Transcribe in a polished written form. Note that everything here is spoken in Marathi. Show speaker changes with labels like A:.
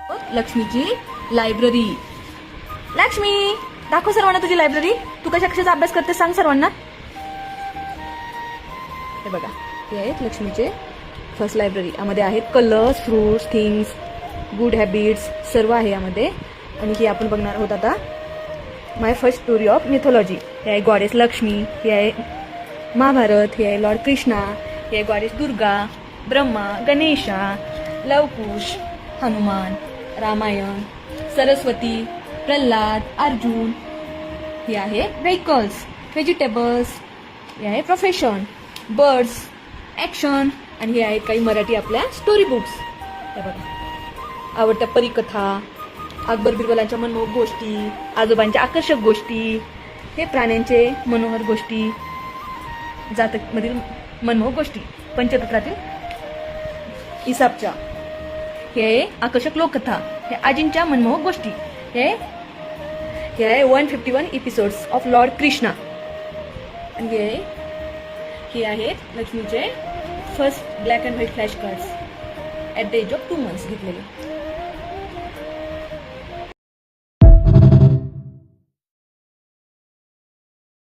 A: लक्ष्मीची लायब्ररी. लक्ष्मी, दाखव सर्वांना तुझी लायब्ररी. तू कशाचा अभ्यास करते सांग सर्वांना. हे बघा, हे आहेत लक्ष्मीचे फर्स्ट लायब्ररी. यामध्ये आहेत colours, fruits, things, good habits सर्व आहे यामध्ये. आणि ही आपण बघणार आहोत आता माय फर्स्ट स्टोरी ऑफ मिथॉलॉजी. हे आहे गॉडेस लक्ष्मी, हे आहे महाभारत, हे आहे लॉर्ड कृष्णा, हे आहे गॉडेस दुर्गा, ब्रह्मा, गणेशा, लवकुश, हनुमान, रामायण, सरस्वती, प्रल्हाद, अर्जुन. हे आहे व्हेकल्स, व्हेजिटेबल्स, हे आहे प्रोफेशन, बर्ड्स, ॲक्शन. आणि हे आहेत काही मराठी आपल्या स्टोरी बुक्स. हे बघा, आवडत्या परिकथा, अकबर बिरबलांच्या मनमोहक गोष्टी, आजोबांच्या आकर्षक गोष्टी, हे प्राण्यांचे मनोहर गोष्टी, जातकमधील मनमोहक गोष्टी, पंचतंत्रातील इसापच्या, हे आहे आकर्षक लोककथा, हे आजींच्या मनमोहक गोष्टी, हे आहे 151 एपिसोड्स ऑफ लॉर्ड कृष्णा. आणि हे आहेत लक्ष्मीचे first black and white flash cards at the age of 2 months घेतलेले.